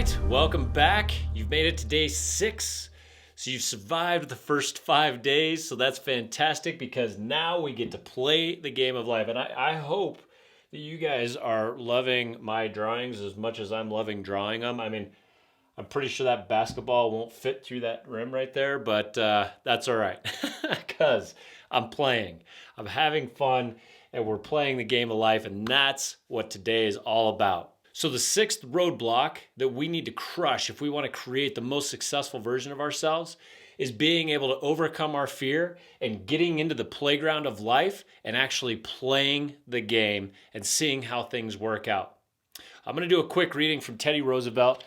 right, welcome back. You've made it to day 6. So you've survived the first 5 days. So that's fantastic because now we get to play the game of life. And I hope that you guys are loving my drawings as much as I'm loving drawing them. I mean, I'm pretty sure that basketball won't fit through that rim right there, but that's all right because I'm playing. I'm having fun and we're playing the game of life, and that's what today is all about. So the 6th roadblock that we need to crush if we want to create the most successful version of ourselves is being able to overcome our fear and getting into the playground of life and actually playing the game and seeing how things work out. I'm going to do a quick reading from Teddy Roosevelt.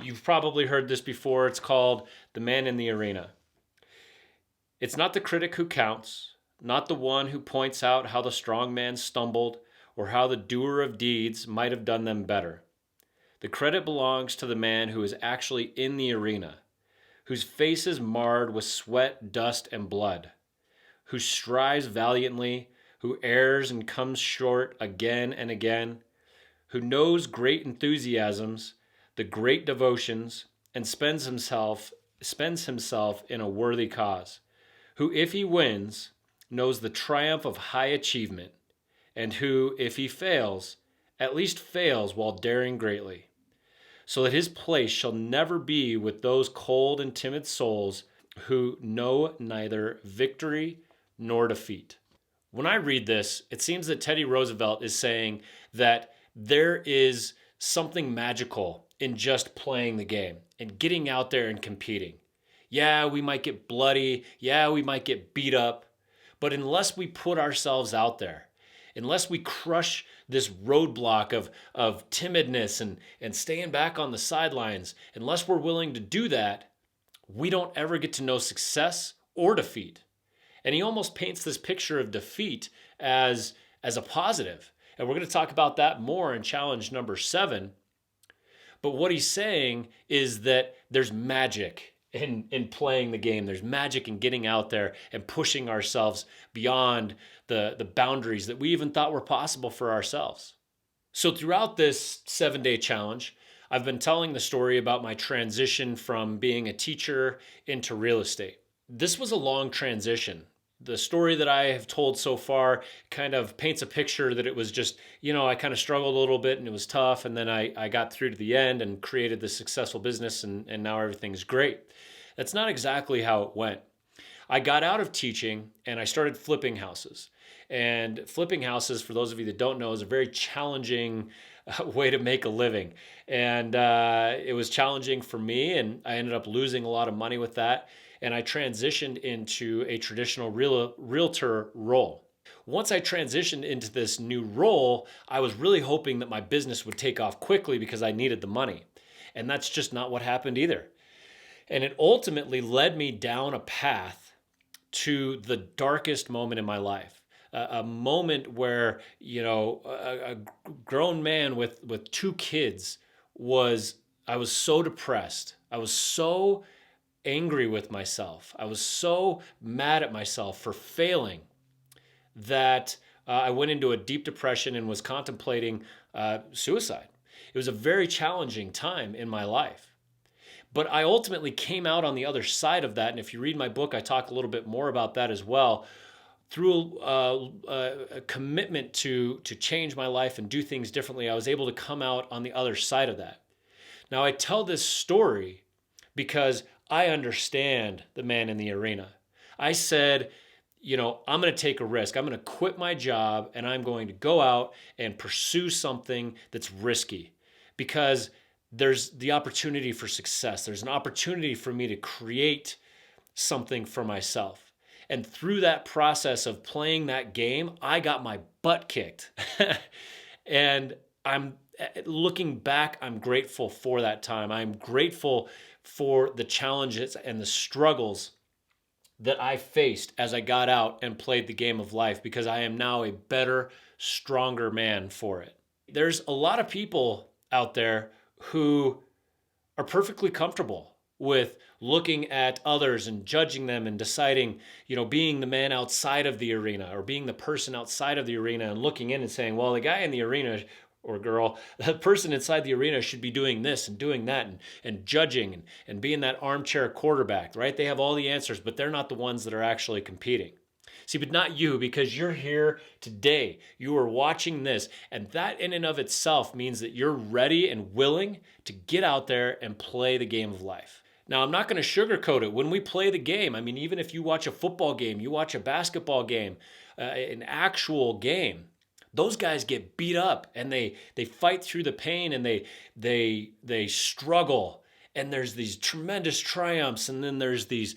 You've probably heard this before. It's called The Man in the Arena. It's not the critic who counts, not the one who points out how the strong man stumbled or how the doer of deeds might have done them better. The credit belongs to the man who is actually in the arena, whose face is marred with sweat, dust, and blood, who strives valiantly, who errs and comes short again and again, who knows great enthusiasms, the great devotions, and spends himself in a worthy cause, who, if he wins, knows the triumph of high achievement, and who, if he fails, at least fails while daring greatly, so that his place shall never be with those cold and timid souls who know neither victory nor defeat. When I read this, it seems that Teddy Roosevelt is saying that there is something magical in just playing the game and getting out there and competing. Yeah, we might get bloody. Yeah, we might get beat up. But unless we put ourselves out there, unless we crush this roadblock of timidness and staying back on the sidelines, unless we're willing to do that, we don't ever get to know success or defeat. And he almost paints this picture of defeat as a positive. And we're going to talk about that more in challenge number 7. But what he's saying is that there's magic in playing the game. There's magic in getting out there and pushing ourselves beyond the boundaries that we even thought were possible for ourselves. So throughout this 7-day challenge, I've been telling the story about my transition from being a teacher into real estate. This was a long transition. The story that I have told so far kind of paints a picture that it was just, I kind of struggled a little bit and it was tough. And then I got through to the end and created this successful business and now everything's great. That's not exactly how it went. I got out of teaching and I started flipping houses. And flipping houses, for those of you that don't know, is a very challenging way to make a living. And it was challenging for me, and I ended up losing a lot of money with that. And I transitioned into a traditional realtor role. Once I transitioned into this new role, I was really hoping that my business would take off quickly because I needed the money. And that's just not what happened either. And it ultimately led me down a path to the darkest moment in my life. A moment where, a grown man with 2 kids I was so depressed. I was so angry with myself. I was so mad at myself for failing that I went into a deep depression and was contemplating suicide. It was a very challenging time in my life. But I ultimately came out on the other side of that. And if you read my book, I talk a little bit more about that as well. Through a commitment to change my life and do things differently, I was able to come out on the other side of that. Now, I tell this story because I understand the man in the arena. I said, I'm going to take a risk. I'm going to quit my job and I'm going to go out and pursue something that's risky because there's the opportunity for success. There's an opportunity for me to create something for myself. And through that process of playing that game, I got my butt kicked. And I'm looking back, I'm grateful for that time. I'm grateful for the challenges and the struggles that I faced as I got out and played the game of life because I am now a better, stronger man for it. There's a lot of people out there who are perfectly comfortable with looking at others and judging them and deciding, being the man outside of the arena or being the person outside of the arena and looking in and saying, well, the guy in the arena or girl, the person inside the arena should be doing this and doing that and judging and being that armchair quarterback, right? They have all the answers, but they're not the ones that are actually competing. See, but not you, because you're here today. You are watching this, and that in and of itself means that you're ready and willing to get out there and play the game of life. Now, I'm not going to sugarcoat it. When we play the game, I mean, even if you watch a football game, you watch a basketball game, an actual game, those guys get beat up and they fight through the pain and they struggle, and there's these tremendous triumphs, and then there's these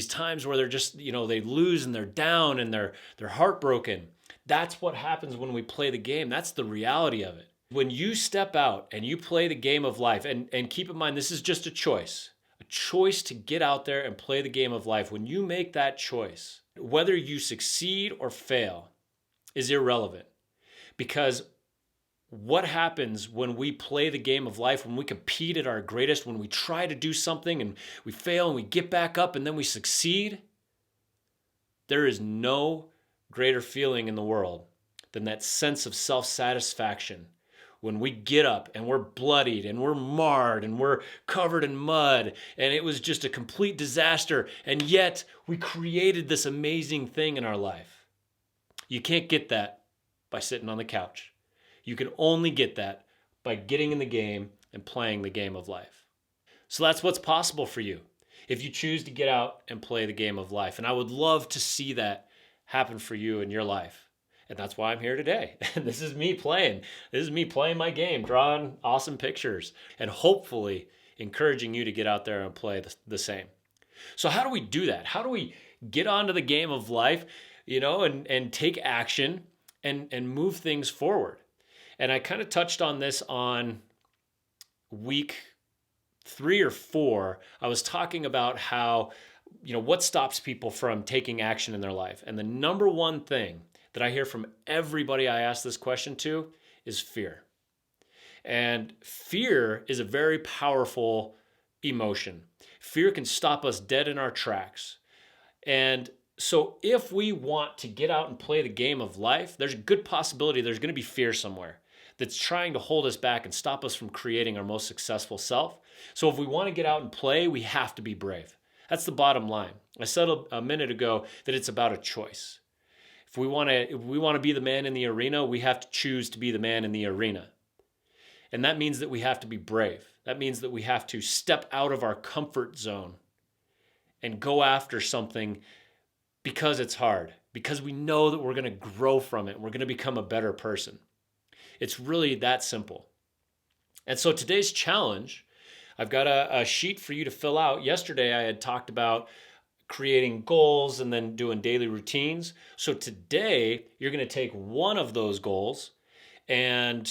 times where they're just, they lose and they're down and they're heartbroken. That's what happens when we play the game. That's the reality of it. When you step out and you play the game of life, and keep in mind, this is just a choice to get out there and play the game of life. When you make that choice, whether you succeed or fail is irrelevant, because what happens when we play the game of life, when we compete at our greatest, when we try to do something and we fail and we get back up and then we succeed, there is no greater feeling in the world than that sense of self-satisfaction. When we get up and we're bloodied and we're marred and we're covered in mud and it was just a complete disaster, and yet we created this amazing thing in our life. You can't get that by sitting on the couch. You can only get that by getting in the game and playing the game of life. So that's what's possible for you if you choose to get out and play the game of life. And I would love to see that happen for you in your life. And that's why I'm here today. This is me playing. This is me playing my game, drawing awesome pictures, and hopefully encouraging you to get out there and play the same. So how do we do that? How do we get onto the game of life, and take action and move things forward? And I kind of touched on this on week 3 or 4. I was talking about how, what stops people from taking action in their life. And the number one thing that I hear from everybody I ask this question to is fear. And fear is a very powerful emotion. Fear can stop us dead in our tracks. And so if we want to get out and play the game of life, there's a good possibility there's going to be fear somewhere that's trying to hold us back and stop us from creating our most successful self. So if we want to get out and play, we have to be brave. That's the bottom line. I said a minute ago that it's about a choice. If we want to be the man in the arena, we have to choose to be the man in the arena. And that means that we have to be brave. That means that we have to step out of our comfort zone and go after something because it's hard, because we know that we're going to grow from it. We're going to become a better person. It's really that simple. And so today's challenge, I've got a sheet for you to fill out. Yesterday, I had talked about creating goals and then doing daily routines. So today, you're going to take one of those goals and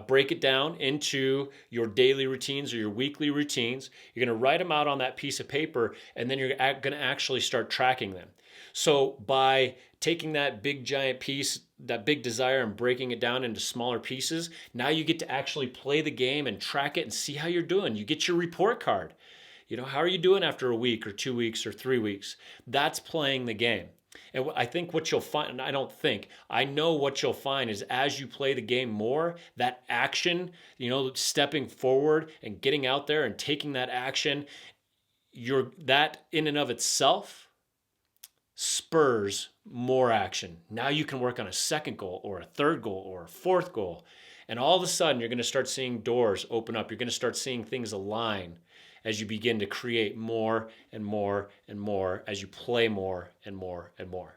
break it down into your daily routines or your weekly routines. You're going to write them out on that piece of paper, and then you're going to actually start tracking them. So by taking that big giant piece, that big desire, and breaking it down into smaller pieces, now you get to actually play the game and track it and see how you're doing. You get your report card. How are you doing after a week or 2 weeks or 3 weeks? That's playing the game. And I think what you'll find, and I know what you'll find is as you play the game more, that action, stepping forward and getting out there and taking that action, that in and of itself spurs more action. Now you can work on a second goal or a third goal or a fourth goal. And all of a sudden, you're going to start seeing doors open up. You're going to start seeing things align as you begin to create more and more and more, as you play more and more and more.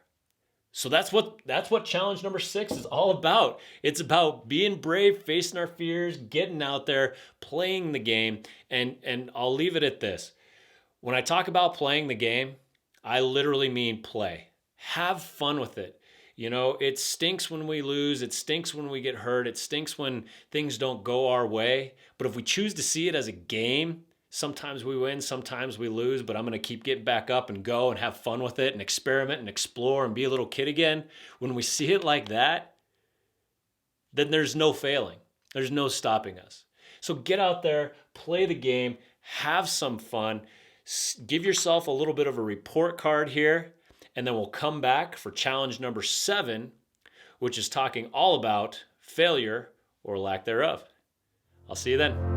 So that's what challenge number 6 is all about. It's about being brave, facing our fears, getting out there, playing the game. And I'll leave it at this. When I talk about playing the game, I literally mean play. Have fun with it. It stinks when we lose. It stinks when we get hurt. It stinks when things don't go our way. But if we choose to see it as a game, sometimes we win, sometimes we lose, but I'm going to keep getting back up and go and have fun with it and experiment and explore and be a little kid again. When we see it like that, then there's no failing. There's no stopping us. So get out there, play the game, have some fun, give yourself a little bit of a report card here, and then we'll come back for challenge number 7, which is talking all about failure or lack thereof. I'll see you then.